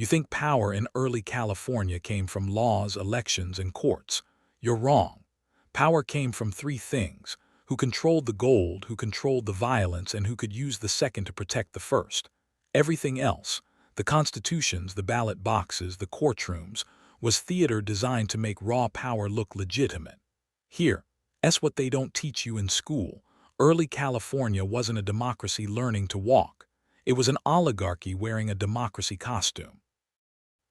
You think power in early California came from laws, elections, and courts. You're wrong. Power came from three things: who controlled the gold, who controlled the violence, and who could use the second to protect the first. Everything else, the constitutions, the ballot boxes, the courtrooms, was theater designed to make raw power look legitimate. Here, that's what they don't teach you in school. Early California wasn't a democracy learning to walk. It was an oligarchy wearing a democracy costume.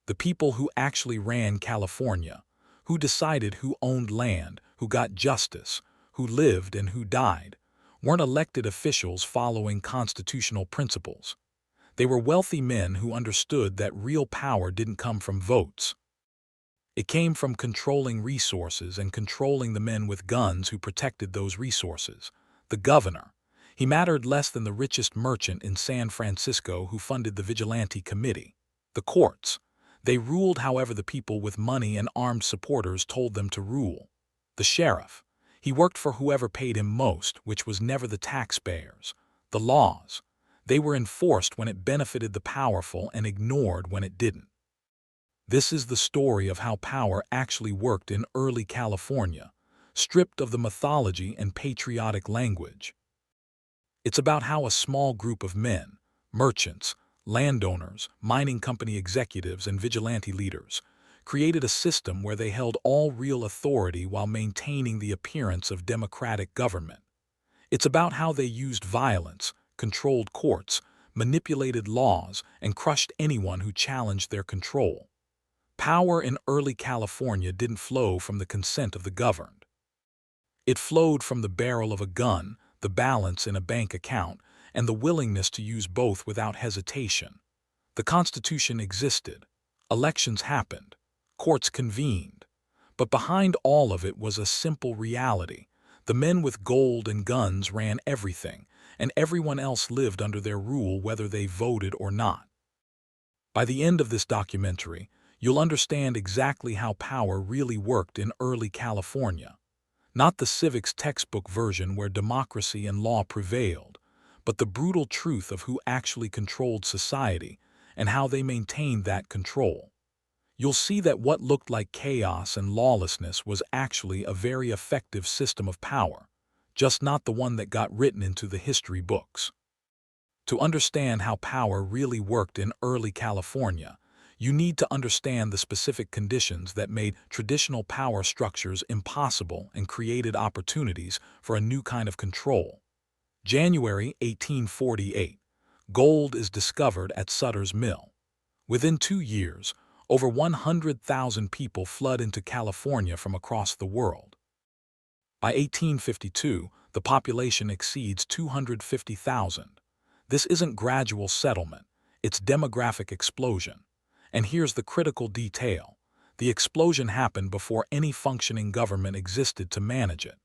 The people who actually ran California, who decided who owned land, who got justice, who lived and who died, weren't elected officials following constitutional principles. They were wealthy men who understood that real power didn't come from votes. It came from controlling resources and controlling the men with guns who protected those resources. The governor. He mattered less than the richest merchant in San Francisco who funded the Vigilance Committee. The courts. They ruled however the people with money and armed supporters told them to rule. The sheriff. He worked for whoever paid him most, which was never the taxpayers. The laws. They were enforced when it benefited the powerful and ignored when it didn't. This is the story of how power actually worked in early California, stripped of the mythology and patriotic language. It's about how a small group of men, merchants, landowners, mining company executives, and vigilante leaders, created a system where they held all real authority while maintaining the appearance of democratic government. It's about how they used violence, controlled courts, manipulated laws, and crushed anyone who challenged their control. Power in early California didn't flow from the consent of the governed. It flowed from the barrel of a gun, the balance in a bank account, and the willingness to use both without hesitation. The Constitution existed. Elections happened. Courts convened. But behind all of it was a simple reality. The men with gold and guns ran everything, and everyone else lived under their rule whether they voted or not. By the end of this documentary, you'll understand exactly how power really worked in early California. Not the civics textbook version where democracy and law prevailed, but the brutal truth of who actually controlled society and how they maintained that control. You'll see that what looked like chaos and lawlessness was actually a very effective system of power, just not the one that got written into the history books. To understand how power really worked in early California, you need to understand the specific conditions that made traditional power structures impossible and created opportunities for a new kind of control. January 1848. Gold is discovered at Sutter's Mill. Within 2 years, over 100,000 people flood into California from across the world. By 1852, the population exceeds 250,000. This isn't gradual settlement, it's demographic explosion. And here's the critical detail. The explosion happened before any functioning government existed to manage it.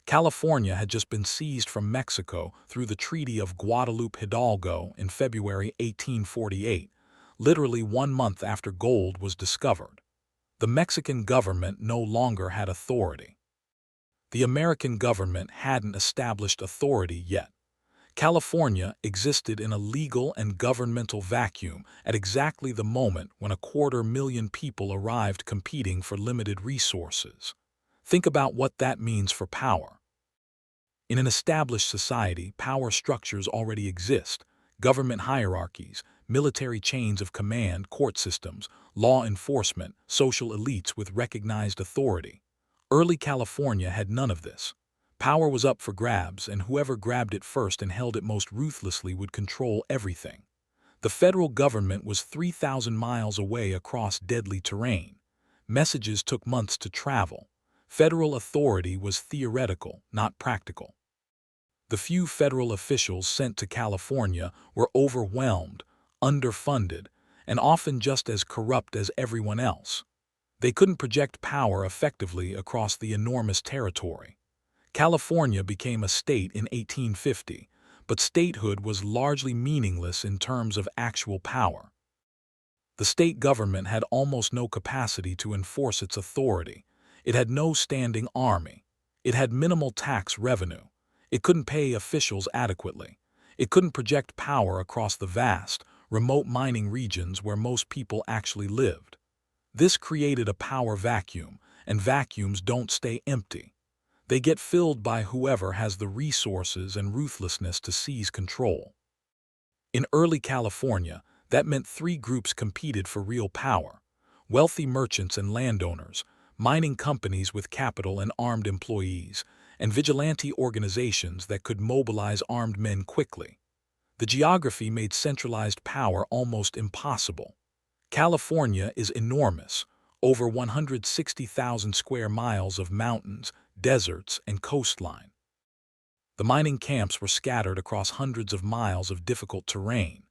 California had just been seized from Mexico through the Treaty of Guadalupe Hidalgo in February 1848, literally 1 month after gold was discovered. The Mexican government no longer had authority. The American government hadn't established authority yet. California existed in a legal and governmental vacuum at exactly the moment when 250,000 people arrived competing for limited resources. Think about what that means for power. In an established society, power structures already exist: government hierarchies, military chains of command, court systems, law enforcement, social elites with recognized authority. Early California had none of this. Power was up for grabs, and whoever grabbed it first and held it most ruthlessly would control everything. The federal government was 3,000 miles away across deadly terrain. Messages took months to travel. Federal authority was theoretical, not practical. The few federal officials sent to California were overwhelmed, underfunded, and often just as corrupt as everyone else. They couldn't project power effectively across the enormous territory. California became a state in 1850, but statehood was largely meaningless in terms of actual power. The state government had almost no capacity to enforce its authority. It had no standing army. It had minimal tax revenue. It couldn't pay officials adequately. It couldn't project power across the vast, remote mining regions where most people actually lived. This created a power vacuum, and vacuums don't stay empty. They get filled by whoever has the resources and ruthlessness to seize control. In early California, that meant three groups competed for real power: wealthy merchants and landowners, mining companies with capital and armed employees, and vigilante organizations that could mobilize armed men quickly. The geography made centralized power almost impossible. California is enormous, over 160,000 square miles of mountains, deserts, and coastline. The mining camps were scattered across hundreds of miles of difficult terrain.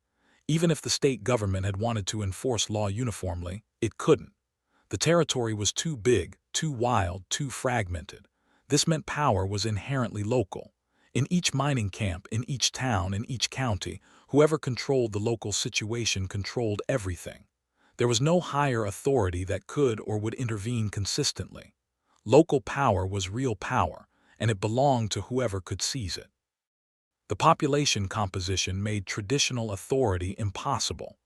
Even if the state government had wanted to enforce law uniformly, it couldn't. The territory was too big, too wild, too fragmented. This meant power was inherently local. In each mining camp, in each town, in each county, whoever controlled the local situation controlled everything. There was no higher authority that could or would intervene consistently. Local power was real power, and it belonged to whoever could seize it. The population composition made traditional authority impossible.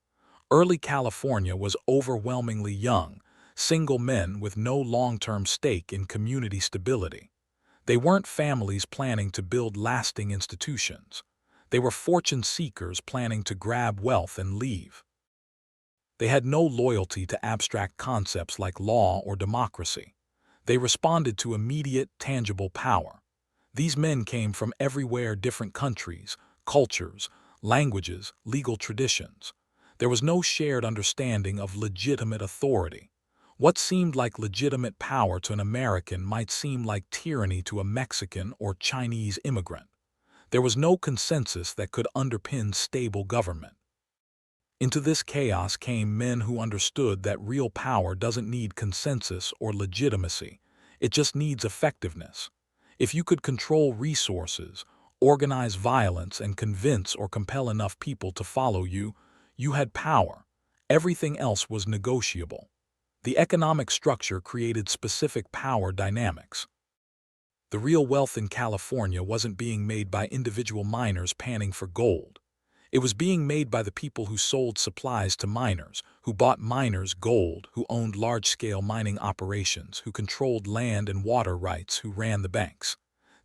Early California was overwhelmingly young, single men with no long-term stake in community stability. They weren't families planning to build lasting institutions. They were fortune seekers planning to grab wealth and leave. They had no loyalty to abstract concepts like law or democracy. They responded to immediate, tangible power. These men came from everywhere: different countries, cultures, languages, legal traditions. There was no shared understanding of legitimate authority. What seemed like legitimate power to an American might seem like tyranny to a Mexican or Chinese immigrant. There was no consensus that could underpin stable government. Into this chaos came men who understood that real power doesn't need consensus or legitimacy, it just needs effectiveness. If you could control resources, organize violence, and convince or compel enough people to follow you, you had power. Everything else was negotiable. The economic structure created specific power dynamics. The real wealth in California wasn't being made by individual miners panning for gold. It was being made by the people who sold supplies to miners, who bought miners gold, who owned large-scale mining operations, who controlled land and water rights, who ran the banks.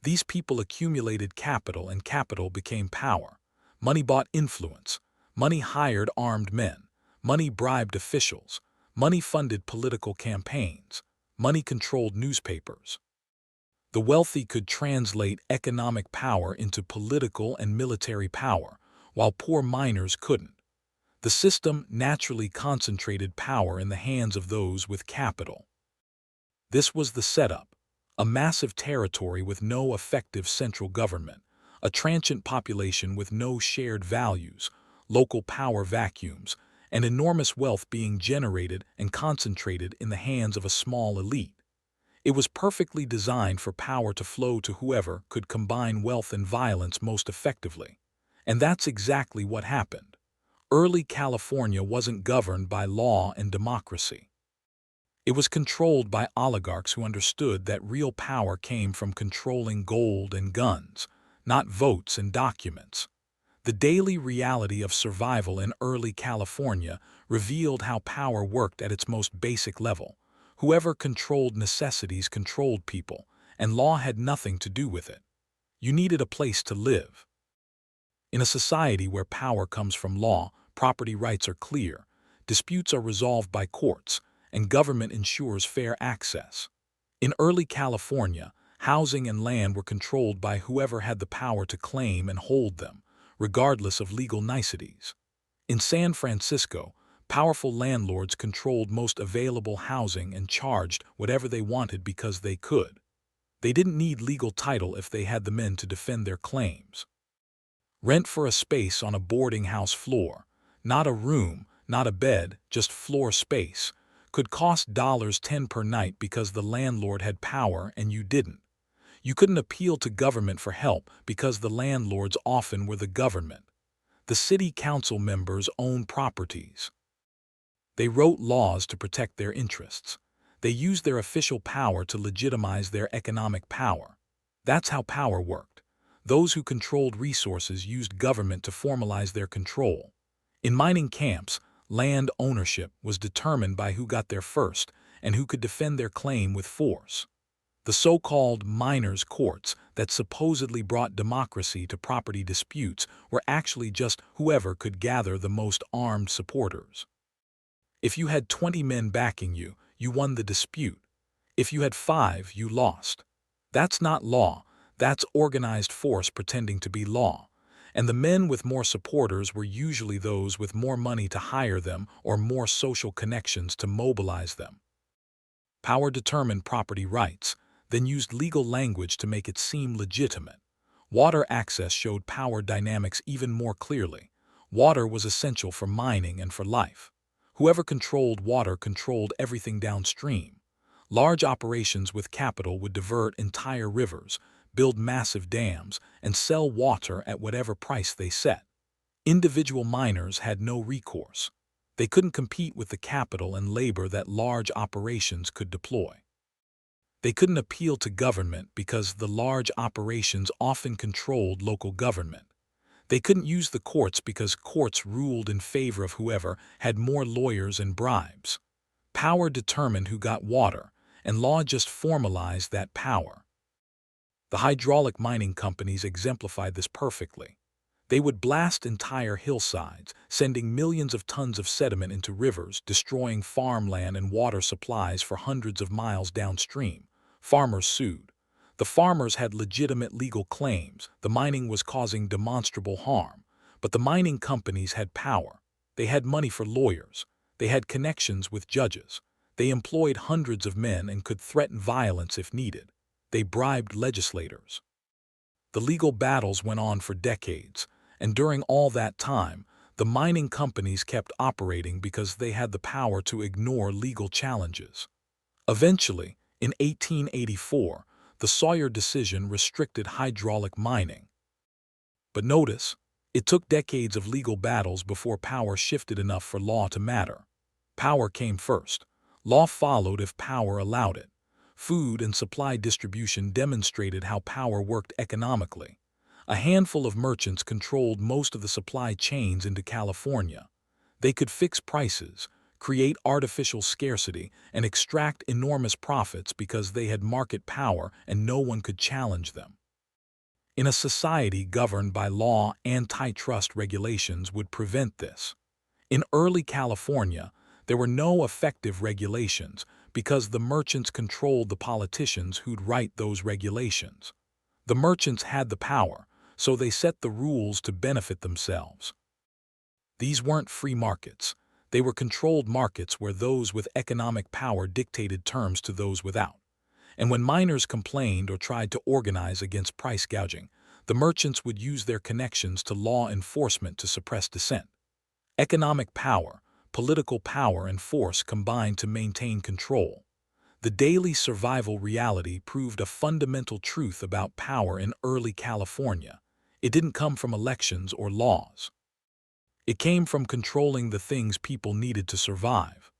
These people accumulated capital, and capital became power. Money bought influence. Money hired armed men. Money bribed officials. Money funded political campaigns. Money controlled newspapers. The wealthy could translate economic power into political and military power, while poor miners couldn't. The system naturally concentrated power in the hands of those with capital. This was the setup: a massive territory with no effective central government, a transient population with no shared values, local power vacuums, and enormous wealth being generated and concentrated in the hands of a small elite. It was perfectly designed for power to flow to whoever could combine wealth and violence most effectively. And that's exactly what happened. Early California wasn't governed by law and democracy. It was controlled by oligarchs who understood that real power came from controlling gold and guns, not votes and documents. The daily reality of survival in early California revealed how power worked at its most basic level. Whoever controlled necessities controlled people, and law had nothing to do with it. You needed a place to live. In a society where power comes from law, property rights are clear, disputes are resolved by courts, and government ensures fair access. In early California, housing and land were controlled by whoever had the power to claim and hold them, regardless of legal niceties. In San Francisco, powerful landlords controlled most available housing and charged whatever they wanted because they could. They didn't need legal title if they had the men to defend their claims. Rent for a space on a boarding house floor, not a room, not a bed, just floor space, could cost $10 per night because the landlord had power and you didn't. You couldn't appeal to government for help because the landlords often were the government. The city council members owned properties. They wrote laws to protect their interests. They used their official power to legitimize their economic power. That's how power worked. Those who controlled resources used government to formalize their control. In mining camps, land ownership was determined by who got there first and who could defend their claim with force. The so-called miners' courts that supposedly brought democracy to property disputes were actually just whoever could gather the most armed supporters. If you had 20 men backing you, you won the dispute. If you had 5, you lost. That's not law, that's organized force pretending to be law. And the men with more supporters were usually those with more money to hire them or more social connections to mobilize them. Power determined property rights, then used legal language to make it seem legitimate. Water access showed power dynamics even more clearly. Water was essential for mining and for life. Whoever controlled water controlled everything downstream. Large operations with capital would divert entire rivers, build massive dams, and sell water at whatever price they set. Individual miners had no recourse. They couldn't compete with the capital and labor that large operations could deploy. They couldn't appeal to government because the large operations often controlled local government. They couldn't use the courts because courts ruled in favor of whoever had more lawyers and bribes. Power determined who got water, and law just formalized that power. The hydraulic mining companies exemplified this perfectly. They would blast entire hillsides, sending millions of tons of sediment into rivers, destroying farmland and water supplies for hundreds of miles downstream. Farmers sued. The farmers had legitimate legal claims. The mining was causing demonstrable harm. But the mining companies had power. They had money for lawyers. They had connections with judges. They employed hundreds of men and could threaten violence if needed. They bribed legislators. The legal battles went on for decades, and during all that time, the mining companies kept operating because they had the power to ignore legal challenges. Eventually, in 1884, the Sawyer decision restricted hydraulic mining. But notice, it took decades of legal battles before power shifted enough for law to matter. Power came first. Law followed if power allowed it. Food and supply distribution demonstrated how power worked economically. A handful of merchants controlled most of the supply chains into California. They could fix prices, create artificial scarcity, and extract enormous profits because they had market power and no one could challenge them. In a society governed by law, antitrust regulations would prevent this. In early California, there were no effective regulations because the merchants controlled the politicians who'd write those regulations. The merchants had the power, so they set the rules to benefit themselves. These weren't free markets. They were controlled markets where those with economic power dictated terms to those without. And when miners complained or tried to organize against price gouging, the merchants would use their connections to law enforcement to suppress dissent. Economic power, political power, and force combined to maintain control. The daily survival reality proved a fundamental truth about power in early California. It didn't come from elections or laws. It came from controlling the things people needed to survive.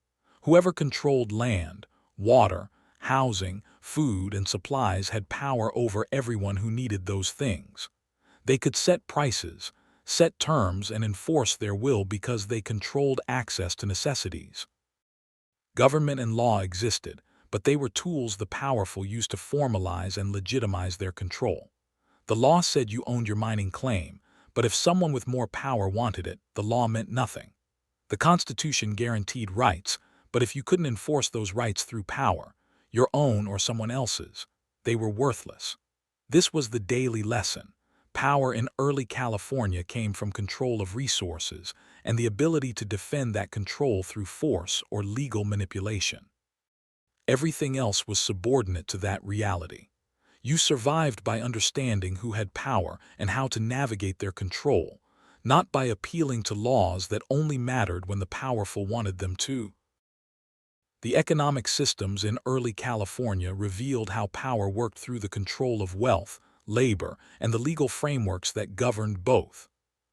Whoever controlled land, water, housing, food, and supplies had power over everyone who needed those things. They could set prices, set terms, and enforce their will because they controlled access to necessities. Government and law existed, but they were tools the powerful used to formalize and legitimize their control. The law said you owned your mining claim, but if someone with more power wanted it, the law meant nothing. The Constitution guaranteed rights, but if you couldn't enforce those rights through power, your own or someone else's, they were worthless. This was the daily lesson. Power in early California came from control of resources and the ability to defend that control through force or legal manipulation. Everything else was subordinate to that reality. You survived by understanding who had power and how to navigate their control, not by appealing to laws that only mattered when the powerful wanted them to. The economic systems in early California revealed how power worked through the control of wealth, labor, and the legal frameworks that governed both.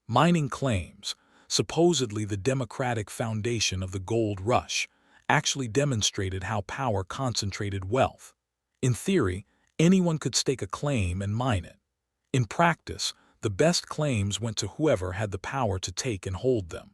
Mining claims, supposedly the democratic foundation of the gold rush, actually demonstrated how power concentrated wealth. In theory, anyone could stake a claim and mine it. In practice, the best claims went to whoever had the power to take and hold them.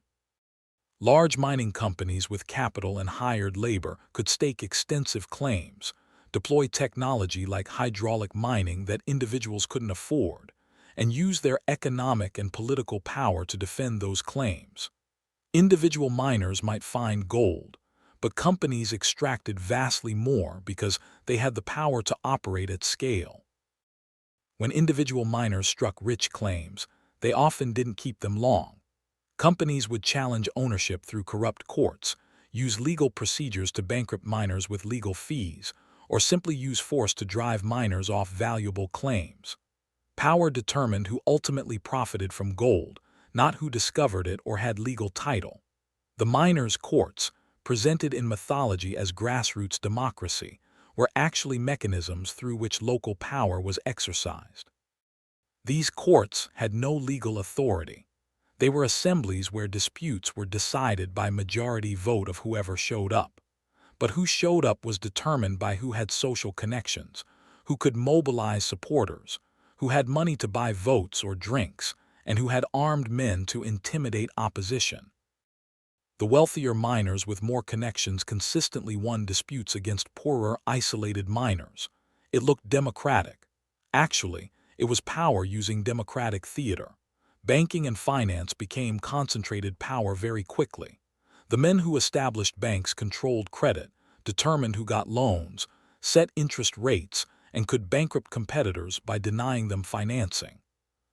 Large mining companies with capital and hired labor could stake extensive claims, deploy technology like hydraulic mining that individuals couldn't afford, and use their economic and political power to defend those claims. Individual miners might find gold, but companies extracted vastly more because they had the power to operate at scale. When individual miners struck rich claims, they often didn't keep them long. Companies would challenge ownership through corrupt courts, use legal procedures to bankrupt miners with legal fees, or simply use force to drive miners off valuable claims. Power determined who ultimately profited from gold, not who discovered it or had legal title. The miners' courts, presented in mythology as grassroots democracy, were actually mechanisms through which local power was exercised. These courts had no legal authority. They were assemblies where disputes were decided by majority vote of whoever showed up. But who showed up was determined by who had social connections, who could mobilize supporters, who had money to buy votes or drinks, and who had armed men to intimidate opposition. The wealthier miners with more connections consistently won disputes against poorer, isolated miners. It looked democratic. Actually, it was power using democratic theater. Banking and finance became concentrated power very quickly. The men who established banks controlled credit, determined who got loans, set interest rates, and could bankrupt competitors by denying them financing.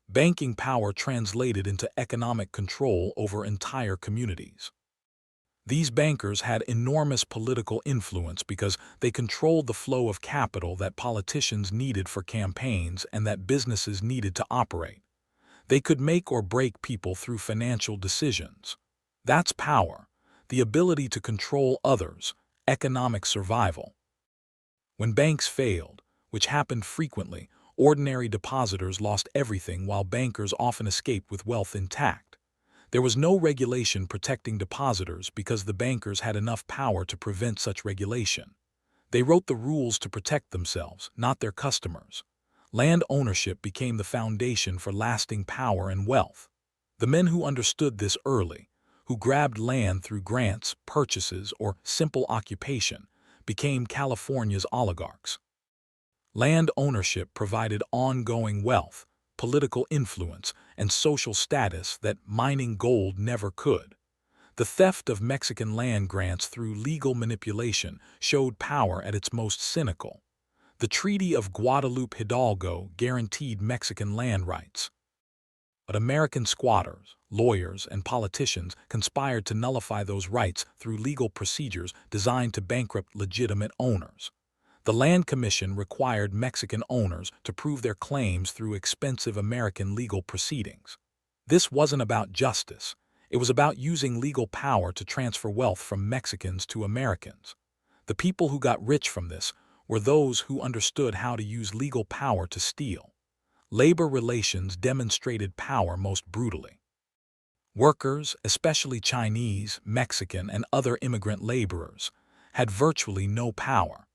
Banking power translated into economic control over entire communities. These bankers had enormous political influence because they controlled the flow of capital that politicians needed for campaigns and that businesses needed to operate. They could make or break people through financial decisions. That's power, the ability to control others, economic survival. When banks failed, which happened frequently, ordinary depositors lost everything while bankers often escaped with wealth intact. There was no regulation protecting depositors because the bankers had enough power to prevent such regulation. They wrote the rules to protect themselves, not their customers. Land ownership became the foundation for lasting power and wealth. The men who understood this early, who grabbed land through grants, purchases, or simple occupation, became California's oligarchs. Land ownership provided ongoing wealth, political influence, and social status that mining gold never could. The theft of Mexican land grants through legal manipulation showed power at its most cynical. The Treaty of Guadalupe Hidalgo guaranteed Mexican land rights. But American squatters, lawyers, and politicians conspired to nullify those rights through legal procedures designed to bankrupt legitimate owners. The Land Commission required Mexican owners to prove their claims through expensive American legal proceedings. This wasn't about justice. It was about using legal power to transfer wealth from Mexicans to Americans. The people who got rich from this were those who understood how to use legal power to steal. Labor relations demonstrated power most brutally. Workers, especially Chinese, Mexican, and other immigrant laborers, had virtually no power.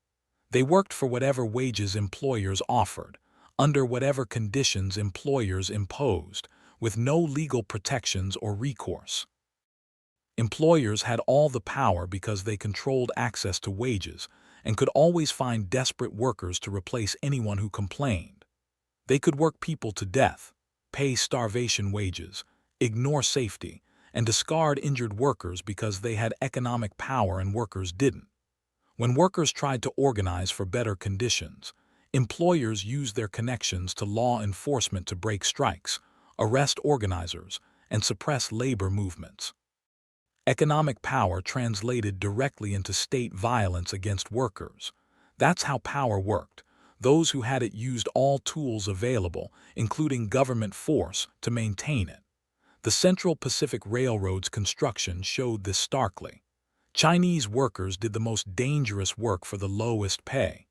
They worked for whatever wages employers offered, under whatever conditions employers imposed, with no legal protections or recourse. Employers had all the power because they controlled access to wages and could always find desperate workers to replace anyone who complained. They could work people to death, pay starvation wages, ignore safety, and discard injured workers because they had economic power and workers didn't. When workers tried to organize for better conditions, employers used their connections to law enforcement to break strikes, arrest organizers, and suppress labor movements. Economic power translated directly into state violence against workers. That's how power worked. Those who had it used all tools available, including government force, to maintain it. The Central Pacific Railroad's construction showed this starkly. Chinese workers did the most dangerous work for the lowest pay.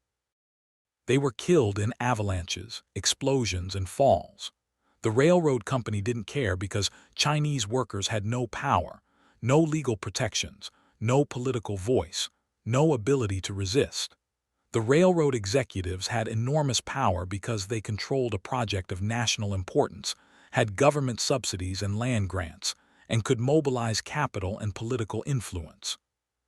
They were killed in avalanches, explosions, and falls. The railroad company didn't care because Chinese workers had no power, no legal protections, no political voice, no ability to resist. The railroad executives had enormous power because they controlled a project of national importance, had government subsidies and land grants, and could mobilize capital and political influence.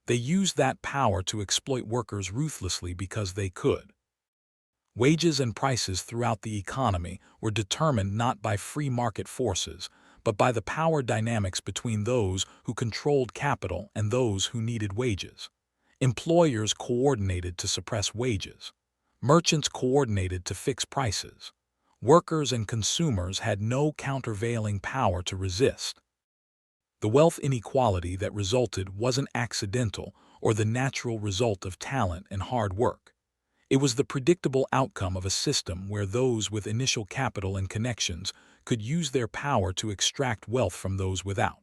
They used that power to exploit workers ruthlessly because they could. Wages and prices throughout the economy were determined not by free market forces, but by the power dynamics between those who controlled capital and those who needed wages. Employers coordinated to suppress wages. Merchants coordinated to fix prices. Workers and consumers had no countervailing power to resist. The wealth inequality that resulted wasn't accidental or the natural result of talent and hard work. It was the predictable outcome of a system where those with initial capital and connections could use their power to extract wealth from those without.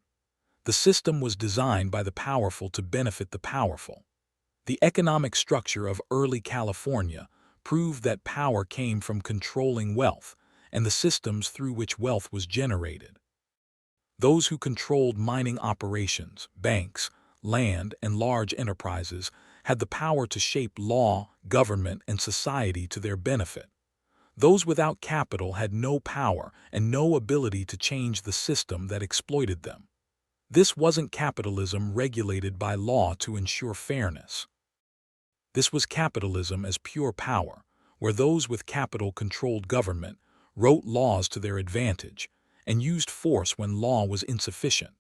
The system was designed by the powerful to benefit the powerful. The economic structure of early California proved that power came from controlling wealth and the systems through which wealth was generated. Those who controlled mining operations, banks, land, and large enterprises had the power to shape law, government, and society to their benefit. Those without capital had no power and no ability to change the system that exploited them. This wasn't capitalism regulated by law to ensure fairness. This was capitalism as pure power, where those with capital controlled government, wrote laws to their advantage, and used force when law was insufficient.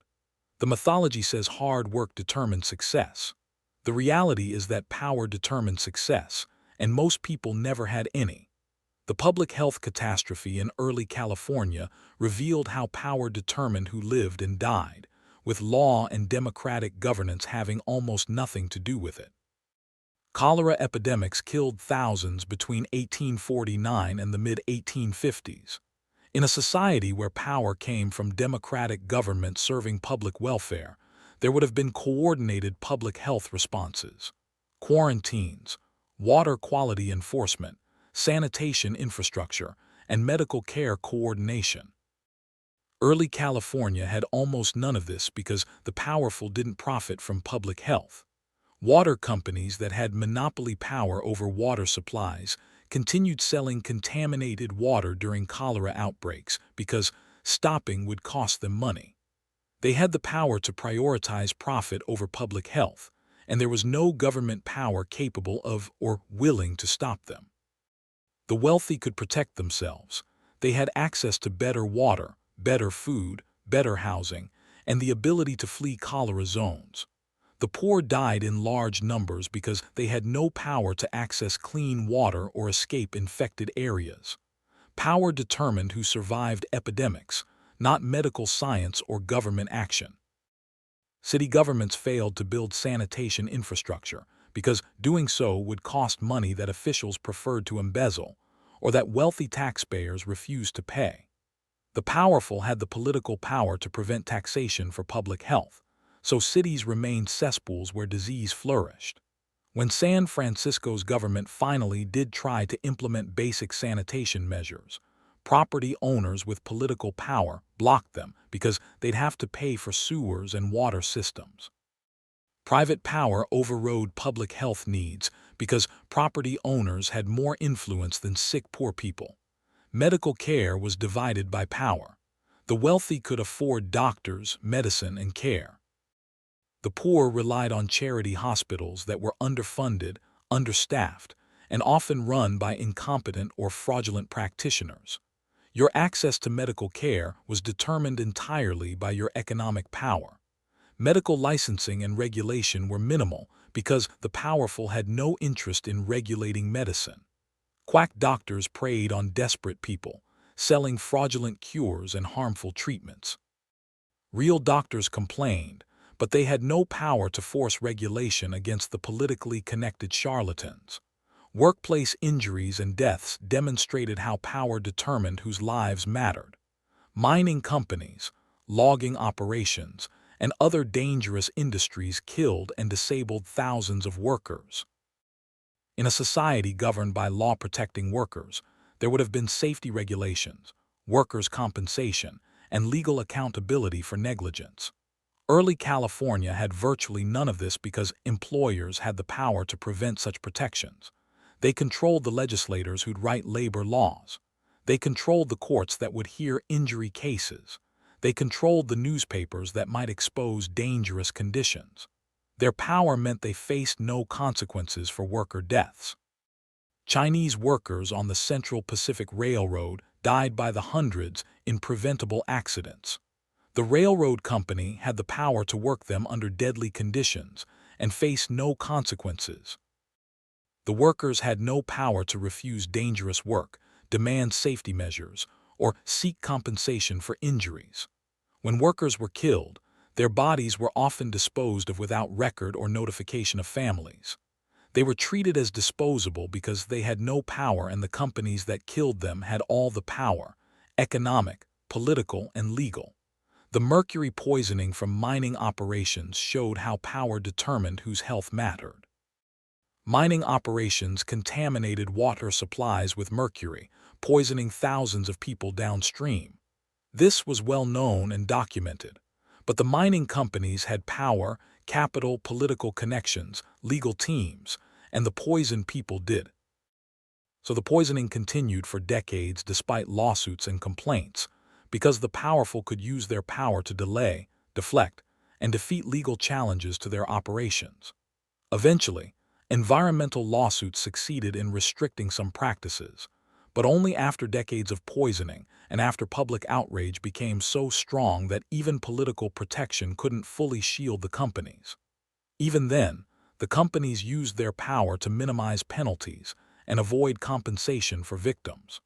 The mythology says hard work determines success. The reality is that power determined success, and most people never had any. The public health catastrophe in early California revealed how power determined who lived and died, with law and democratic governance having almost nothing to do with it. Cholera epidemics killed thousands between 1849 and the mid-1850s. In a society where power came from democratic government serving public welfare, there would have been coordinated public health responses. Quarantines, water quality enforcement, sanitation infrastructure, and medical care coordination. Early California had almost none of this because the powerful didn't profit from public health. Water companies that had monopoly power over water supplies continued selling contaminated water during cholera outbreaks because stopping would cost them money. They had the power to prioritize profit over public health, and there was no government power capable of or willing to stop them. The wealthy could protect themselves. They had access to better water, better food, better housing, and the ability to flee cholera zones. The poor died in large numbers because they had no power to access clean water or escape infected areas. Power determined who survived epidemics, not medical science or government action. City governments failed to build sanitation infrastructure because doing so would cost money that officials preferred to embezzle or that wealthy taxpayers refused to pay. The powerful had the political power to prevent taxation for public health, so cities remained cesspools where disease flourished. When San Francisco's government finally did try to implement basic sanitation measures, property owners with political power blocked them because they'd have to pay for sewers and water systems. Private power overrode public health needs because property owners had more influence than sick poor people. Medical care was divided by power. The wealthy could afford doctors, medicine, and care. The poor relied on charity hospitals that were underfunded, understaffed, and often run by incompetent or fraudulent practitioners. Your access to medical care was determined entirely by your economic power. Medical licensing and regulation were minimal because the powerful had no interest in regulating medicine. Quack doctors preyed on desperate people, selling fraudulent cures and harmful treatments. Real doctors complained, but they had no power to force regulation against the politically connected charlatans. Workplace injuries and deaths demonstrated how power determined whose lives mattered. Mining companies, logging operations, and other dangerous industries killed and disabled thousands of workers. In a society governed by law protecting workers, there would have been safety regulations, workers' compensation, and legal accountability for negligence. Early California had virtually none of this because employers had the power to prevent such protections. They controlled the legislators who'd write labor laws. They controlled the courts that would hear injury cases. They controlled the newspapers that might expose dangerous conditions. Their power meant they faced no consequences for worker deaths. Chinese workers on the Central Pacific Railroad died by the hundreds in preventable accidents. The railroad company had the power to work them under deadly conditions and face no consequences. The workers had no power to refuse dangerous work, demand safety measures, or seek compensation for injuries. When workers were killed, their bodies were often disposed of without record or notification of families. They were treated as disposable because they had no power, and the companies that killed them had all the power, economic, political, and legal. The mercury poisoning from mining operations showed how power determined whose health mattered. Mining operations contaminated water supplies with mercury, poisoning thousands of people downstream. This was well known and documented, but the mining companies had power, capital, political connections, legal teams, and the poisoned people did. So the poisoning continued for decades despite lawsuits and complaints, because the powerful could use their power to delay, deflect, and defeat legal challenges to their operations. Eventually, environmental lawsuits succeeded in restricting some practices, but only after decades of poisoning and after public outrage became so strong that even political protection couldn't fully shield the companies. Even then, the companies used their power to minimize penalties and avoid compensation for victims.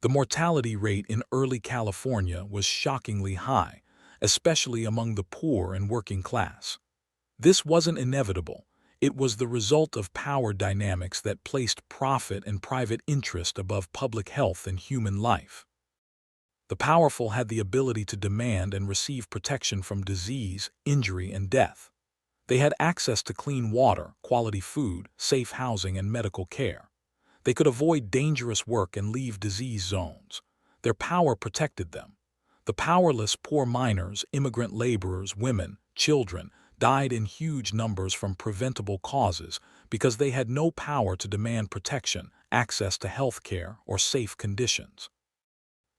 The mortality rate in early California was shockingly high, especially among the poor and working class. This wasn't inevitable. It was the result of power dynamics that placed profit and private interest above public health and human life. The powerful had the ability to demand and receive protection from disease, injury, and death. They had access to clean water, quality food, safe housing, and medical care. They could avoid dangerous work and leave disease zones. Their power protected them. The powerless poor miners, immigrant laborers, women, children, died in huge numbers from preventable causes because they had no power to demand protection, access to health care, or safe conditions.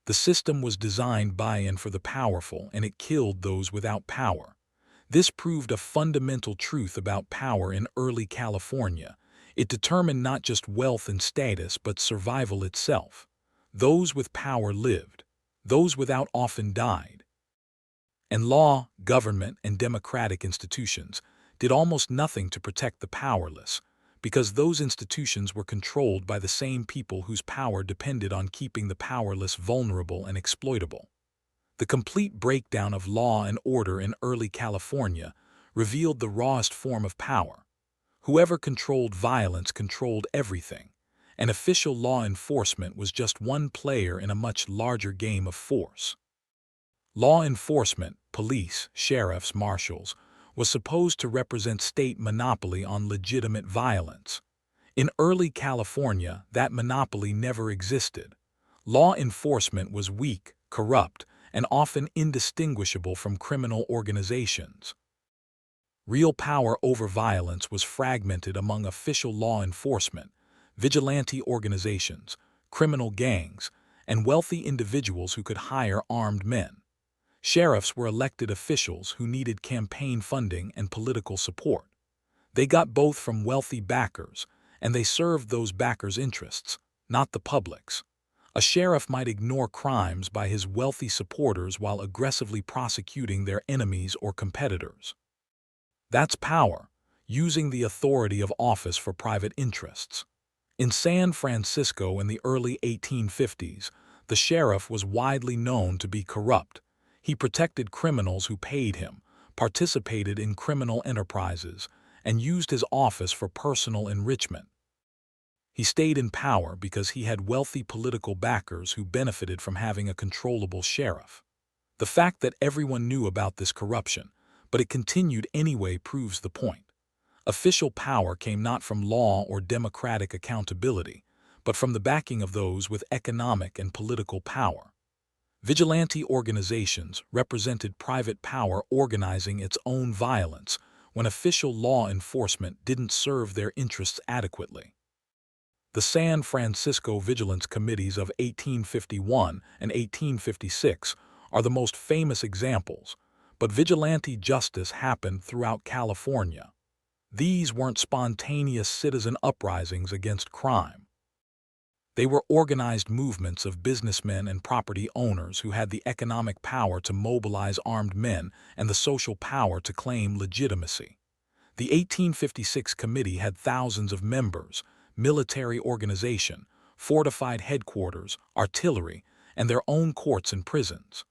The system was designed by and for the powerful, and it killed those without power. This proved a fundamental truth about power in early California. It determined not just wealth and status, but survival itself. Those with power lived. Those without often died. And law, government, and democratic institutions did almost nothing to protect the powerless, because those institutions were controlled by the same people whose power depended on keeping the powerless vulnerable and exploitable. The complete breakdown of law and order in early California revealed the rawest form of power. Whoever controlled violence controlled everything, and official law enforcement was just one player in a much larger game of force. Law enforcement, police, sheriffs, marshals, was supposed to represent state monopoly on legitimate violence. In early California, that monopoly never existed. Law enforcement was weak, corrupt, and often indistinguishable from criminal organizations. Real power over violence was fragmented among official law enforcement, vigilante organizations, criminal gangs, and wealthy individuals who could hire armed men. Sheriffs were elected officials who needed campaign funding and political support. They got both from wealthy backers, and they served those backers' interests, not the public's. A sheriff might ignore crimes by his wealthy supporters while aggressively prosecuting their enemies or competitors. That's power, using the authority of office for private interests. In San Francisco in the early 1850s, the sheriff was widely known to be corrupt. He protected criminals who paid him, participated in criminal enterprises, and used his office for personal enrichment. He stayed in power because he had wealthy political backers who benefited from having a controllable sheriff. The fact that everyone knew about this corruption, but it continued anyway, proves the point. Official power came not from law or democratic accountability, but from the backing of those with economic and political power. Vigilante organizations represented private power organizing its own violence when official law enforcement didn't serve their interests adequately. The San Francisco Vigilance Committees of 1851 and 1856 are the most famous examples, but vigilante justice happened throughout California. These weren't spontaneous citizen uprisings against crime. They were organized movements of businessmen and property owners who had the economic power to mobilize armed men and the social power to claim legitimacy. The 1856 committee had thousands of members, military organization, fortified headquarters, artillery, and their own courts and prisons.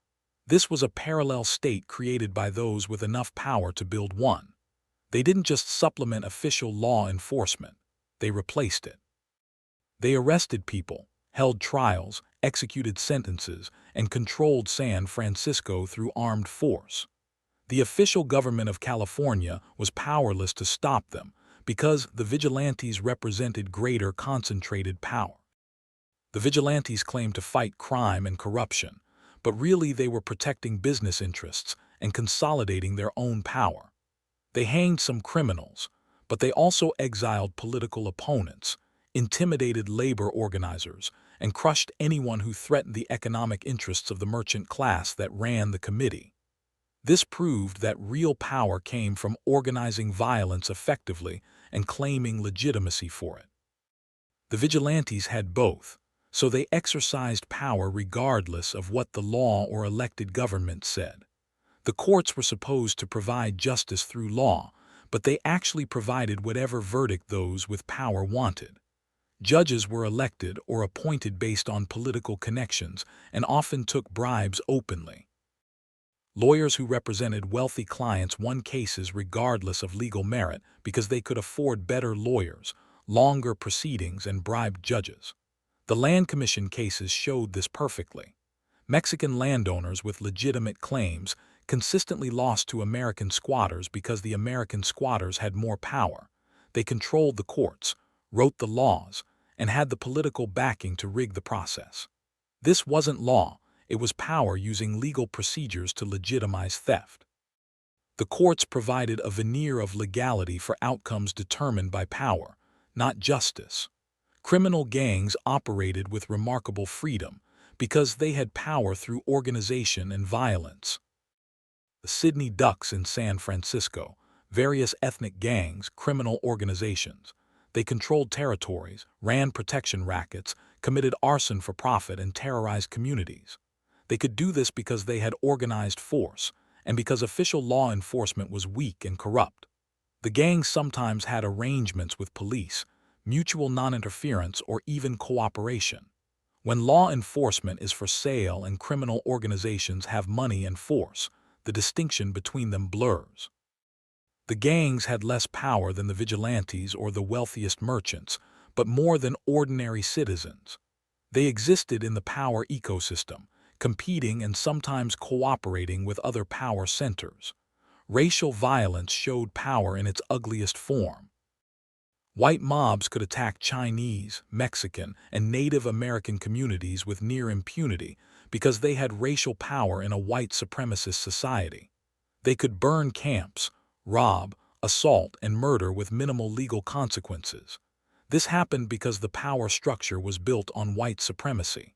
This was a parallel state created by those with enough power to build one. They didn't just supplement official law enforcement, they replaced it. They arrested people, held trials, executed sentences, and controlled San Francisco through armed force. The official government of California was powerless to stop them because the vigilantes represented greater concentrated power. The vigilantes claimed to fight crime and corruption, but really they were protecting business interests and consolidating their own power. They hanged some criminals, but they also exiled political opponents, intimidated labor organizers, and crushed anyone who threatened the economic interests of the merchant class that ran the committee. This proved that real power came from organizing violence effectively and claiming legitimacy for it. The vigilantes had both, so they exercised power regardless of what the law or elected government said. The courts were supposed to provide justice through law, but they actually provided whatever verdict those with power wanted. Judges were elected or appointed based on political connections and often took bribes openly. Lawyers who represented wealthy clients won cases regardless of legal merit because they could afford better lawyers, longer proceedings, and bribed judges. The land commission cases showed this perfectly. Mexican landowners with legitimate claims consistently lost to American squatters because the American squatters had more power. They controlled the courts, wrote the laws, and had the political backing to rig the process. This wasn't law, it was power using legal procedures to legitimize theft. The courts provided a veneer of legality for outcomes determined by power, not justice. Criminal gangs operated with remarkable freedom because they had power through organization and violence. The Sydney Ducks in San Francisco, various ethnic gangs, criminal organizations. They controlled territories, ran protection rackets, committed arson for profit, and terrorized communities. They could do this because they had organized force, and because official law enforcement was weak and corrupt. The gangs sometimes had arrangements with police, mutual non-interference, or even cooperation. When law enforcement is for sale and criminal organizations have money and force, the distinction between them blurs. The gangs had less power than the vigilantes or the wealthiest merchants, but more than ordinary citizens. They existed in the power ecosystem, competing and sometimes cooperating with other power centers. Racial violence showed power in its ugliest form. White mobs could attack Chinese, Mexican, and Native American communities with near impunity because they had racial power in a white supremacist society. They could burn camps, rob, assault, and murder with minimal legal consequences. This happened because the power structure was built on white supremacy.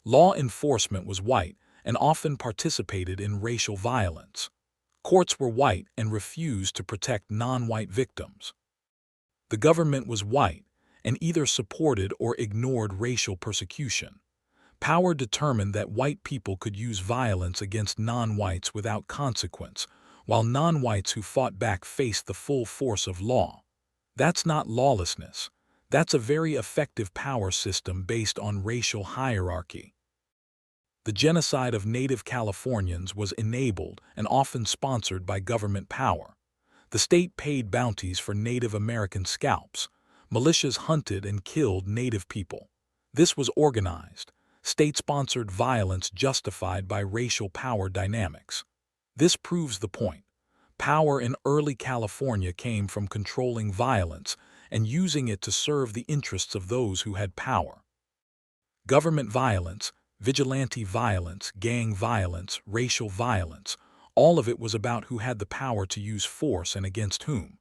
Law enforcement was white and often participated in racial violence. Courts were white and refused to protect non-white victims. The government was white and either supported or ignored racial persecution. Power determined that white people could use violence against non-whites without consequence, while non-whites who fought back faced the full force of law. That's not lawlessness. That's a very effective power system based on racial hierarchy. The genocide of Native Californians was enabled and often sponsored by government power. The state paid bounties for Native American scalps. Militias hunted and killed Native people. This was organized, state-sponsored violence justified by racial power dynamics. This proves the point. Power in early California came from controlling violence and using it to serve the interests of those who had power. Government violence, vigilante violence, gang violence, racial violence, all of it was about who had the power to use force and against whom.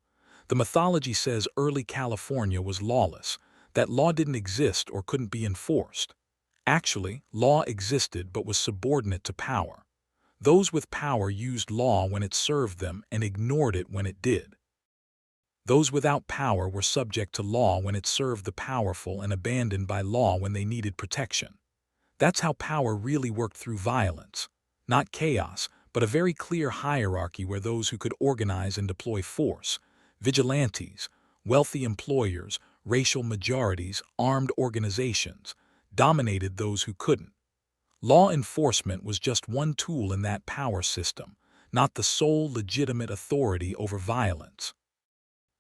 The mythology says early California was lawless, that law didn't exist or couldn't be enforced. Actually, law existed but was subordinate to power. Those with power used law when it served them and ignored it when it did. Those without power were subject to law when it served the powerful and abandoned by law when they needed protection. That's how power really worked through violence. Not chaos, but a very clear hierarchy where those who could organize and deploy force, vigilantes, wealthy employers, racial majorities, armed organizations, dominated those who couldn't. Law enforcement was just one tool in that power system, not the sole legitimate authority over violence.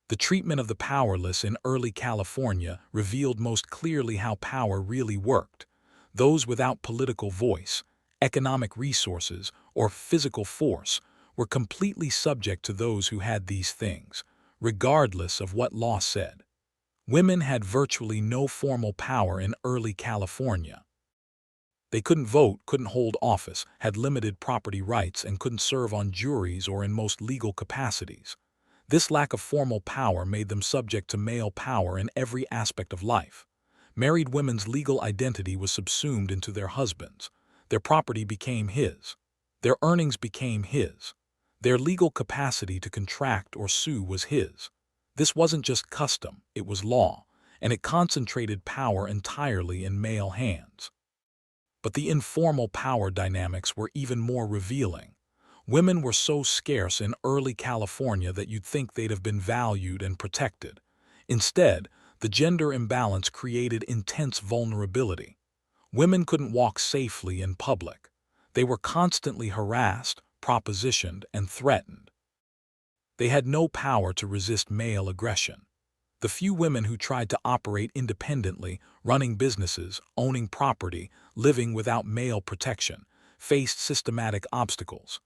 The treatment of the powerless in early California revealed most clearly how power really worked. Those without political voice, economic resources, or physical force were completely subject to those who had these things, regardless of what law said. Women had virtually no formal power in early California. They couldn't vote, couldn't hold office, had limited property rights, and couldn't serve on juries or in most legal capacities. This lack of formal power made them subject to male power in every aspect of life. Married women's legal identity was subsumed into their husbands. Their property became his. Their earnings became his. Their legal capacity to contract or sue was his. This wasn't just custom, it was law, and it concentrated power entirely in male hands. But the informal power dynamics were even more revealing. Women were so scarce in early California that you'd think they'd have been valued and protected. Instead, the gender imbalance created intense vulnerability. Women couldn't walk safely in public. They were constantly harassed, propositioned, and threatened. They had no power to resist male aggression. The few women who tried to operate independently, running businesses, owning property, living without male protection, faced systematic obstacles.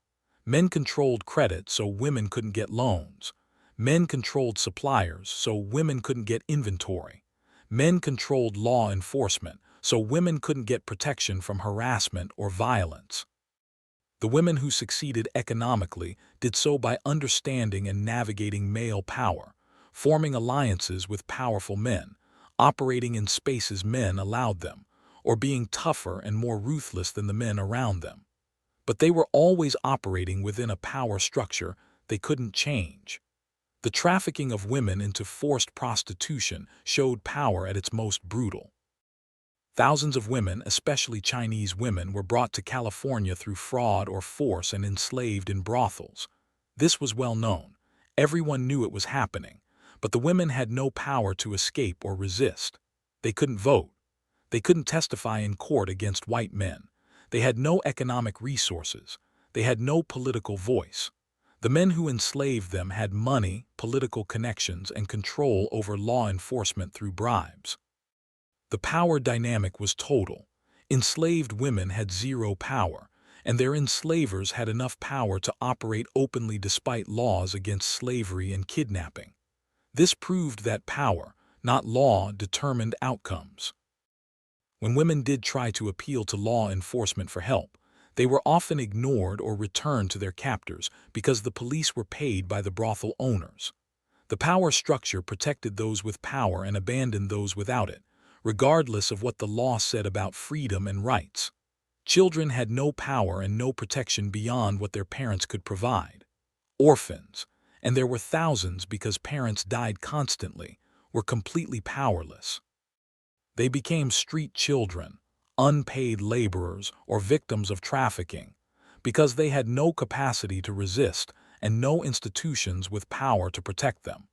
Men controlled credit so women couldn't get loans. Men controlled suppliers so women couldn't get inventory. Men controlled law enforcement so women couldn't get protection from harassment or violence. The women who succeeded economically did so by understanding and navigating male power, forming alliances with powerful men, operating in spaces men allowed them, or being tougher and more ruthless than the men around them. But they were always operating within a power structure they couldn't change. The trafficking of women into forced prostitution showed power at its most brutal. Thousands of women, especially Chinese women, were brought to California through fraud or force and enslaved in brothels. This was well known. Everyone knew it was happening, but the women had no power to escape or resist. They couldn't vote. They couldn't testify in court against white men. They had no economic resources. They had no political voice. The men who enslaved them had money, political connections, and control over law enforcement through bribes. The power dynamic was total. Enslaved women had zero power, and their enslavers had enough power to operate openly despite laws against slavery and kidnapping. This proved that power, not law, determined outcomes. When women did try to appeal to law enforcement for help, they were often ignored or returned to their captors because the police were paid by the brothel owners. The power structure protected those with power and abandoned those without it, regardless of what the law said about freedom and rights. Children had no power and no protection beyond what their parents could provide. Orphans, and there were thousands because parents died constantly, were completely powerless. They became street children, unpaid laborers, or victims of trafficking, because they had no capacity to resist and no institutions with power to protect them.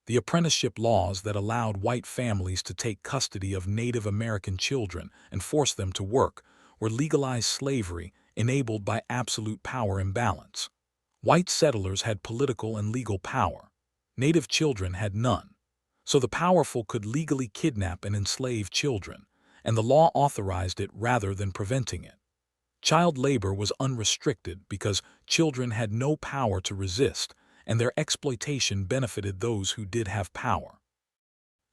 The apprenticeship laws that allowed white families to take custody of Native American children and force them to work were legalized slavery enabled by absolute power imbalance. White settlers had political and legal power. Native children had none. So the powerful could legally kidnap and enslave children, and the law authorized it rather than preventing it. Child labor was unrestricted because children had no power to resist, and their exploitation benefited those who did have power.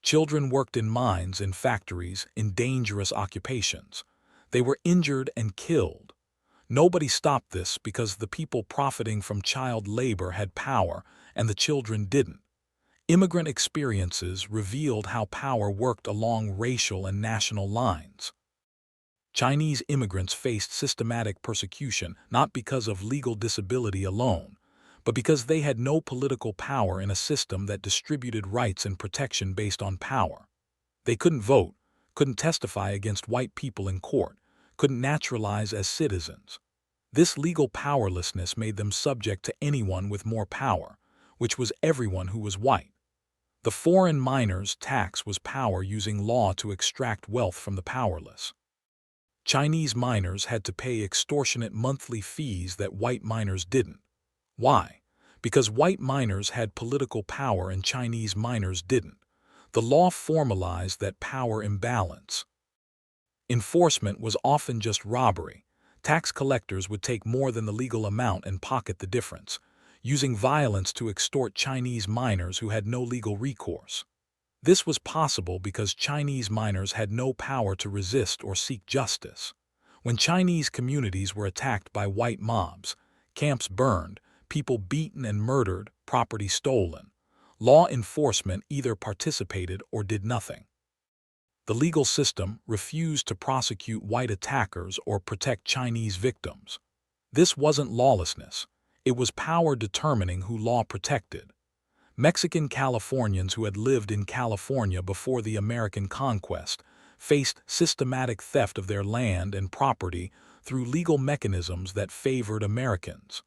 Children worked in mines and factories in dangerous occupations. They were injured and killed. Nobody stopped this because the people profiting from child labor had power and the children didn't. Immigrant experiences revealed how power worked along racial and national lines. Chinese immigrants faced systematic persecution not because of legal disability alone, but because they had no political power in a system that distributed rights and protection based on power. They couldn't vote, couldn't testify against white people in court, couldn't naturalize as citizens. This legal powerlessness made them subject to anyone with more power, which was everyone who was white. The foreign miners' tax was power using law to extract wealth from the powerless. Chinese miners had to pay extortionate monthly fees that white miners didn't. Why? Because white miners had political power and Chinese miners didn't. The law formalized that power imbalance. Enforcement was often just robbery. Tax collectors would take more than the legal amount and pocket the difference, using violence to extort Chinese miners who had no legal recourse. This was possible because Chinese miners had no power to resist or seek justice. When Chinese communities were attacked by white mobs, camps burned, people beaten and murdered, property stolen, law enforcement either participated or did nothing. The legal system refused to prosecute white attackers or protect Chinese victims. This wasn't lawlessness. It was power determining who law protected. Mexican Californians who had lived in California before the American conquest faced systematic theft of their land and property through legal mechanisms that favored Americans.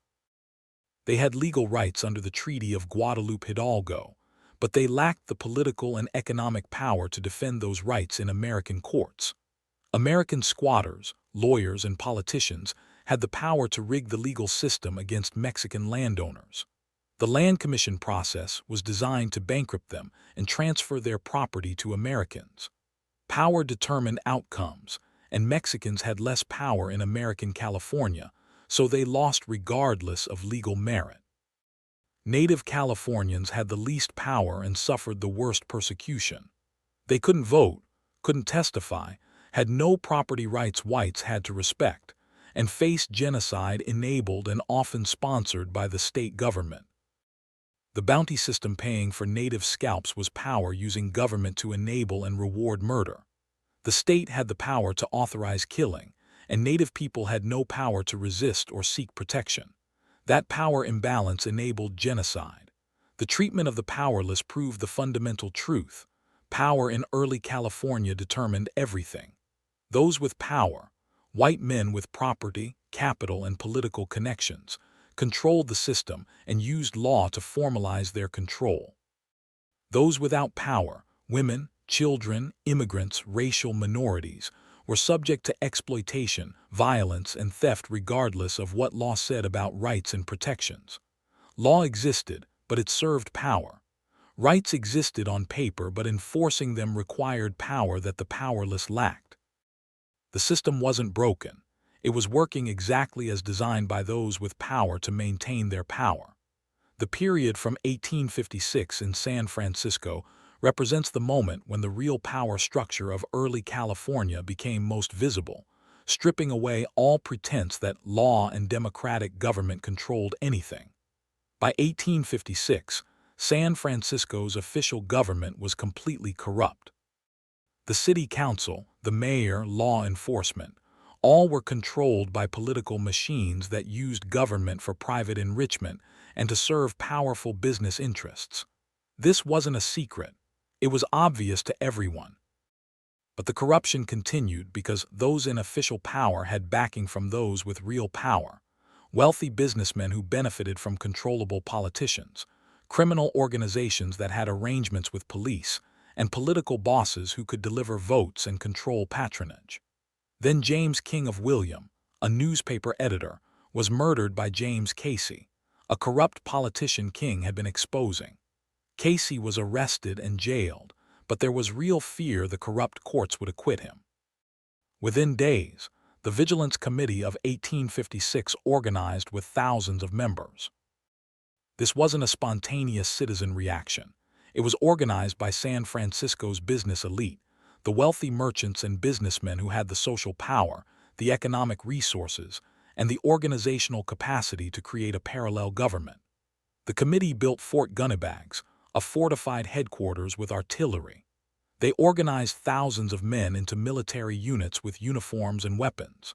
They had legal rights under the Treaty of Guadalupe Hidalgo, but they lacked the political and economic power to defend those rights in American courts. American squatters, lawyers, and politicians had the power to rig the legal system against Mexican landowners. The land commission process was designed to bankrupt them and transfer their property to Americans. Power determined outcomes, and Mexicans had less power in American California, so they lost regardless of legal merit. Native Californians had the least power and suffered the worst persecution. They couldn't vote, couldn't testify, had no property rights whites had to respect, and faced genocide enabled and often sponsored by the state government. The bounty system paying for native scalps was power using government to enable and reward murder. The state had the power to authorize killing, and native people had no power to resist or seek protection. That power imbalance enabled genocide. The treatment of the powerless proved the fundamental truth. Power in early California determined everything. Those with power, white men with property, capital, and political connections, controlled the system and used law to formalize their control. Those without power, women, children, immigrants, racial minorities, were subject to exploitation, violence, and theft regardless of what law said about rights and protections. Law existed, but it served power. Rights existed on paper, but enforcing them required power that the powerless lacked. The system wasn't broken. It was working exactly as designed by those with power to maintain their power. The period from 1856 in San Francisco represents the moment when the real power structure of early California became most visible, stripping away all pretense that law and democratic government controlled anything. By 1856, San Francisco's official government was completely corrupt. The city council, the mayor, law enforcement, all were controlled by political machines that used government for private enrichment and to serve powerful business interests. This wasn't a secret. It was obvious to everyone. But the corruption continued because those in official power had backing from those with real power: wealthy businessmen who benefited from controllable politicians, criminal organizations that had arrangements with police, and political bosses who could deliver votes and control patronage. Then James King of William, a newspaper editor, was murdered by James Casey, a corrupt politician King had been exposing. Casey was arrested and jailed, but there was real fear the corrupt courts would acquit him. Within days, the Vigilance Committee of 1856 organized with thousands of members. This wasn't a spontaneous citizen reaction. It was organized by San Francisco's business elite, the wealthy merchants and businessmen who had the social power, the economic resources, and the organizational capacity to create a parallel government. The committee built Fort Gunnebags, a fortified headquarters with artillery. They organized thousands of men into military units with uniforms and weapons.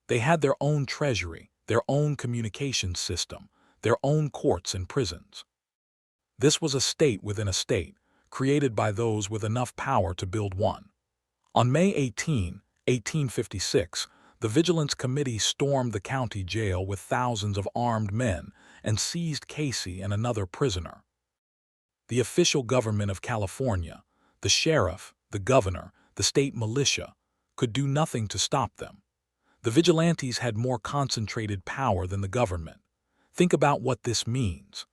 They had their own treasury, their own communications system, their own courts and prisons. This was a state within a state, created by those with enough power to build one. On May 18, 1856, the Vigilance Committee stormed the county jail with thousands of armed men and seized Casey and another prisoner. The official government of California, the sheriff, the governor, the state militia, could do nothing to stop them. The vigilantes had more concentrated power than the government. Think about what this means.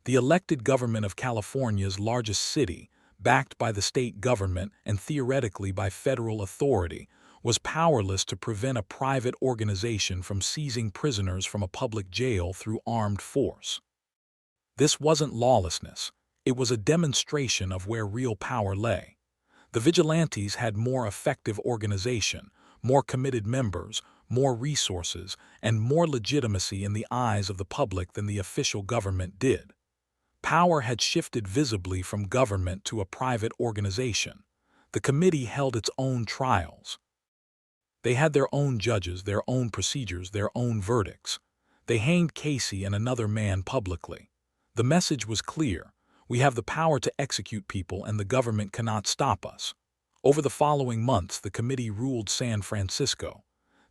The elected government of California's largest city, backed by the state government and theoretically by federal authority, was powerless to prevent a private organization from seizing prisoners from a public jail through armed force. This wasn't lawlessness. It was a demonstration of where real power lay. The vigilantes had more effective organization, more committed members, more resources, and more legitimacy in the eyes of the public than the official government did. Power had shifted visibly from government to a private organization. The committee held its own trials. They had their own judges, their own procedures, their own verdicts. They hanged Casey and another man publicly. The message was clear. We have the power to execute people and the government cannot stop us. Over the following months, the committee ruled San Francisco.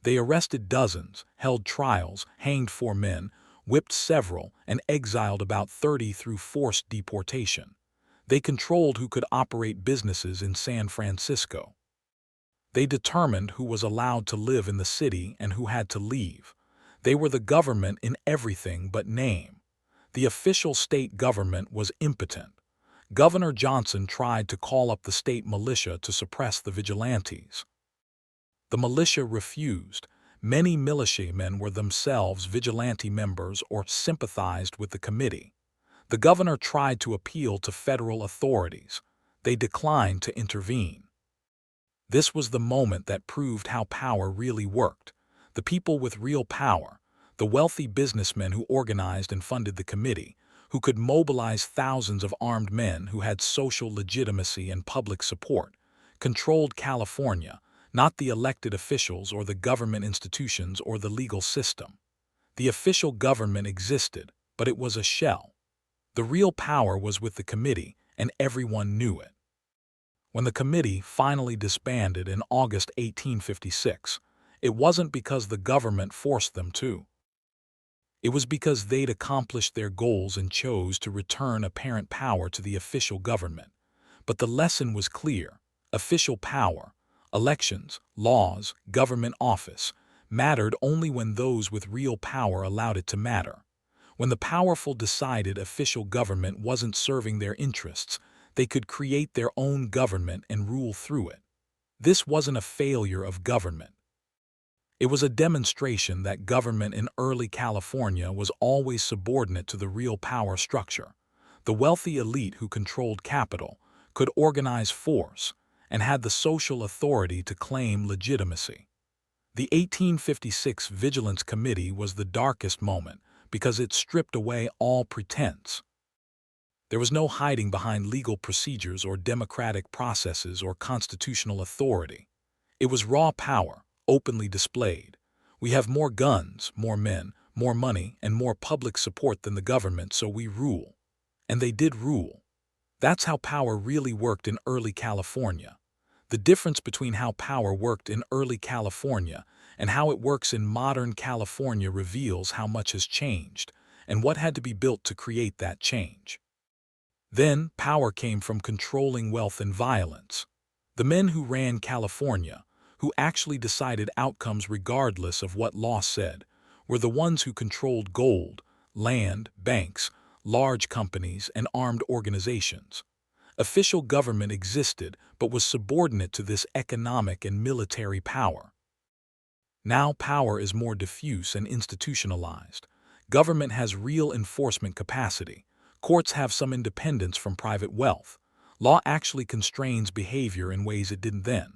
They arrested dozens, held trials, hanged 4 men, whipped several, and exiled about 30 through forced deportation. They controlled who could operate businesses in San Francisco. They determined who was allowed to live in the city and who had to leave. They were the government in everything but name. The official state government was impotent. Governor Johnson tried to call up the state militia to suppress the vigilantes. The militia refused. Many militiamen were themselves vigilante members or sympathized with the committee. The governor tried to appeal to federal authorities. They declined to intervene. This was the moment that proved how power really worked. The people with real power, the wealthy businessmen who organized and funded the committee, who could mobilize thousands of armed men who had social legitimacy and public support, controlled California, not the elected officials or the government institutions or the legal system. The official government existed, but it was a shell. The real power was with the committee, and everyone knew it. When the committee finally disbanded in August 1856, it wasn't because the government forced them to. It was because they'd accomplished their goals and chose to return apparent power to the official government. But the lesson was clear. Official power, elections, laws, government office, mattered only when those with real power allowed it to matter. When the powerful decided official government wasn't serving their interests, they could create their own government and rule through it. This wasn't a failure of government. It was a demonstration that government in early California was always subordinate to the real power structure. The wealthy elite who controlled capital could organize force and had the social authority to claim legitimacy. The 1856 Vigilance Committee was the darkest moment because it stripped away all pretense. There was no hiding behind legal procedures or democratic processes or constitutional authority. It was raw power, openly displayed. We have more guns, more men, more money, and more public support than the government, so we rule. And they did rule. That's how power really worked in early California. The difference between how power worked in early California and how it works in modern California reveals how much has changed and what had to be built to create that change. Then, power came from controlling wealth and violence. The men who ran California, who actually decided outcomes regardless of what law said, were the ones who controlled gold, land, banks, large companies, and armed organizations. Official government existed but was subordinate to this economic and military power. Now power is more diffuse and institutionalized. Government has real enforcement capacity. Courts have some independence from private wealth. Law actually constrains behavior in ways it didn't then.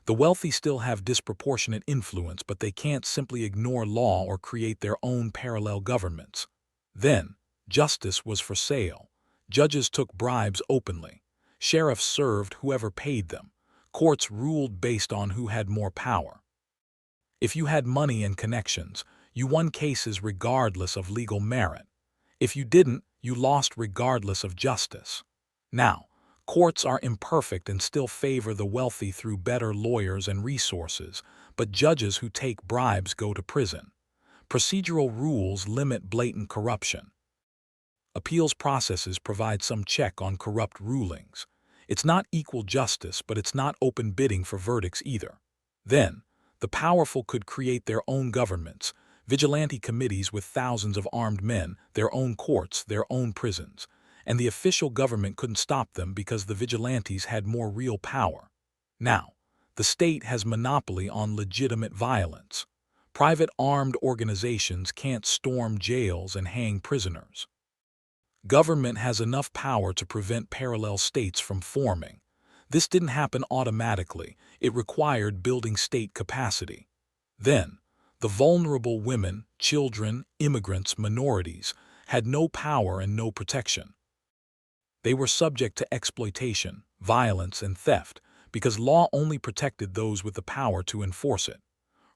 The wealthy still have disproportionate influence, but they can't simply ignore law or create their own parallel governments. Then, justice was for sale. Judges took bribes openly. Sheriffs served whoever paid them. Courts ruled based on who had more power. If you had money and connections, you won cases regardless of legal merit. If you didn't, you lost regardless of justice. Now, courts are imperfect and still favor the wealthy through better lawyers and resources, but judges who take bribes go to prison. Procedural rules limit blatant corruption. Appeals processes provide some check on corrupt rulings. It's not equal justice, but it's not open bidding for verdicts either. Then, the powerful could create their own governments, vigilante committees with thousands of armed men, their own courts, their own prisons, and the official government couldn't stop them because the vigilantes had more real power. Now, the state has monopoly on legitimate violence. Private armed organizations can't storm jails and hang prisoners. Government has enough power to prevent parallel states from forming. This didn't happen automatically. It required building state capacity. Then, the vulnerable women, children, immigrants, minorities had no power and no protection. They were subject to exploitation, violence, and theft because law only protected those with the power to enforce it.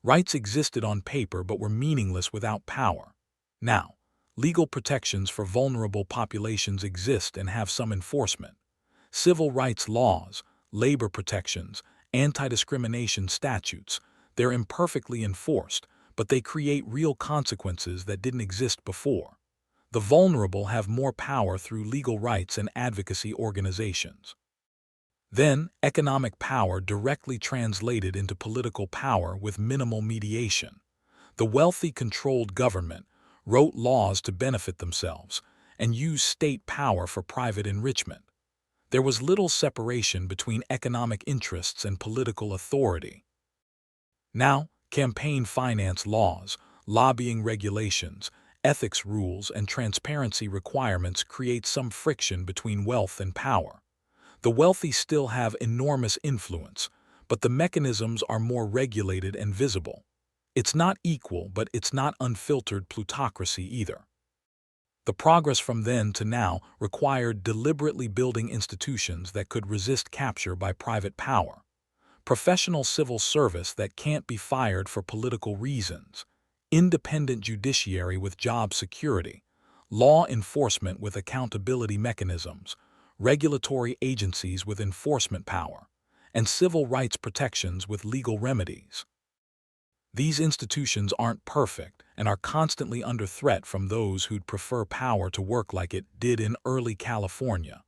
Rights existed on paper but were meaningless without power. Now, legal protections for vulnerable populations exist and have some enforcement. Civil rights laws, labor protections, anti-discrimination statutes, they're imperfectly enforced, but they create real consequences that didn't exist before. The vulnerable have more power through legal rights and advocacy organizations. Then, economic power directly translated into political power with minimal mediation. The wealthy controlled government, wrote laws to benefit themselves, and used state power for private enrichment. There was little separation between economic interests and political authority. Now, campaign finance laws, lobbying regulations, ethics rules, and transparency requirements create some friction between wealth and power. The wealthy still have enormous influence, but the mechanisms are more regulated and visible. It's not equal, but it's not unfiltered plutocracy either. The progress from then to now required deliberately building institutions that could resist capture by private power. Professional civil service that can't be fired for political reasons. Independent judiciary with job security. Law enforcement with accountability mechanisms. Regulatory agencies with enforcement power. And civil rights protections with legal remedies. These institutions aren't perfect and are constantly under threat from those who'd prefer power to work like it did in early California,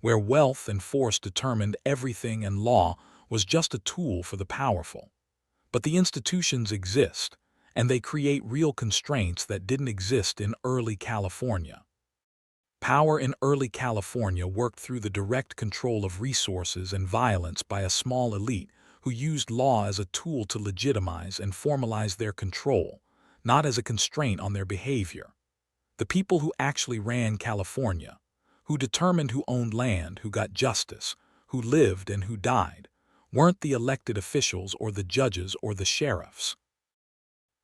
where wealth and force determined everything and law was just a tool for the powerful. But the institutions exist, and they create real constraints that didn't exist in early California. Power in early California worked through the direct control of resources and violence by a small elite who used law as a tool to legitimize and formalize their control, not as a constraint on their behavior. The people who actually ran California, who determined who owned land, who got justice, who lived and who died, weren't the elected officials or the judges or the sheriffs.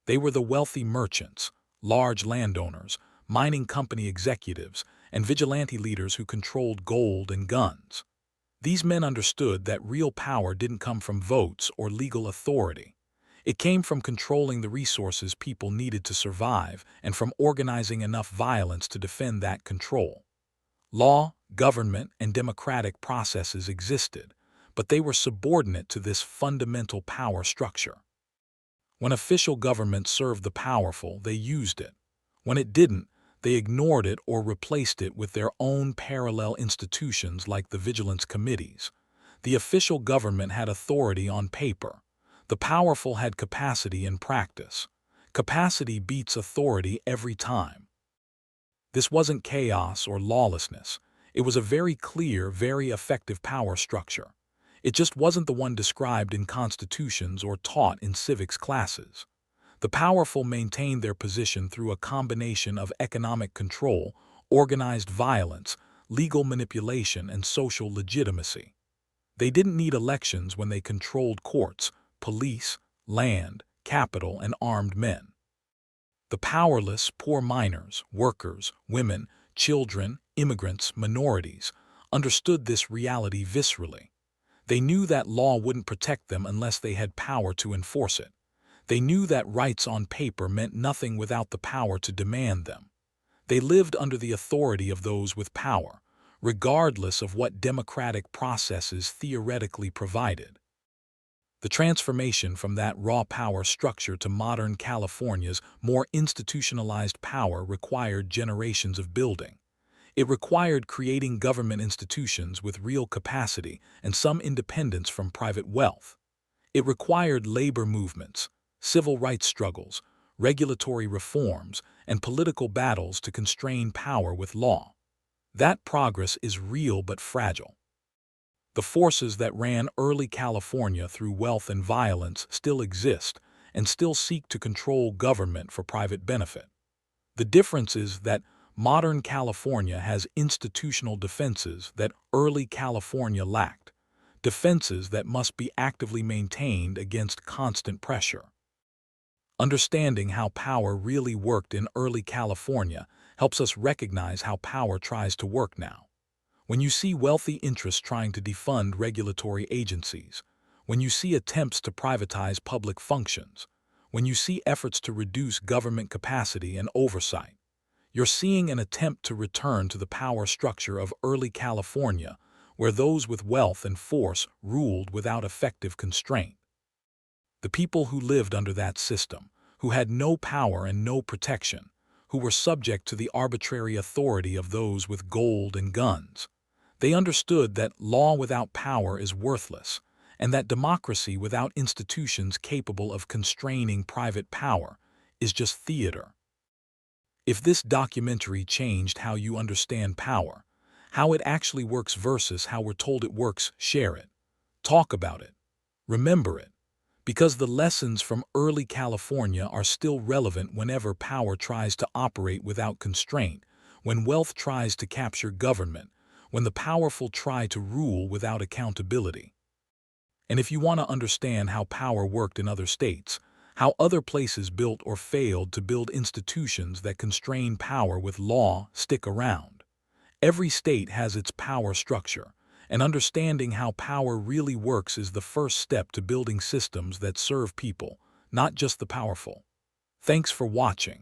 They were the wealthy merchants, large landowners, mining company executives, and vigilante leaders who controlled gold and guns. These men understood that real power didn't come from votes or legal authority. It came from controlling the resources people needed to survive and from organizing enough violence to defend that control. Law, government, and democratic processes existed, but they were subordinate to this fundamental power structure. When official government served the powerful, they used it. When it didn't, they ignored it or replaced it with their own parallel institutions like the vigilance committees. The official government had authority on paper. The powerful had capacity in practice. Capacity beats authority every time. This wasn't chaos or lawlessness. It was a very clear, very effective power structure. It just wasn't the one described in constitutions or taught in civics classes. The powerful maintained their position through a combination of economic control, organized violence, legal manipulation, and social legitimacy. They didn't need elections when they controlled courts, police, land, capital, and armed men. The powerless, poor miners, workers, women, children, immigrants, minorities, understood this reality viscerally. They knew that law wouldn't protect them unless they had power to enforce it. They knew that rights on paper meant nothing without the power to demand them. They lived under the authority of those with power, regardless of what democratic processes theoretically provided. The transformation from that raw power structure to modern California's more institutionalized power required generations of building. It required creating government institutions with real capacity and some independence from private wealth. It required labor movements, civil rights struggles, regulatory reforms, and political battles to constrain power with law. That progress is real but fragile. The forces that ran early California through wealth and violence still exist and still seek to control government for private benefit. The difference is that modern California has institutional defenses that early California lacked, defenses that must be actively maintained against constant pressure. Understanding how power really worked in early California helps us recognize how power tries to work now. When you see wealthy interests trying to defund regulatory agencies, when you see attempts to privatize public functions, when you see efforts to reduce government capacity and oversight, you're seeing an attempt to return to the power structure of early California, where those with wealth and force ruled without effective constraint. The people who lived under that system, who had no power and no protection, who were subject to the arbitrary authority of those with gold and guns, they understood that law without power is worthless, and that democracy without institutions capable of constraining private power is just theater. If this documentary changed how you understand power, how it actually works versus how we're told it works, share it. Talk about it. Remember it. Because the lessons from early California are still relevant whenever power tries to operate without constraint, when wealth tries to capture government, when the powerful try to rule without accountability. And if you want to understand how power worked in other states, how other places built or failed to build institutions that constrain power with law, stick around. Every state has its power structure, and understanding how power really works is the first step to building systems that serve people, not just the powerful. Thanks for watching.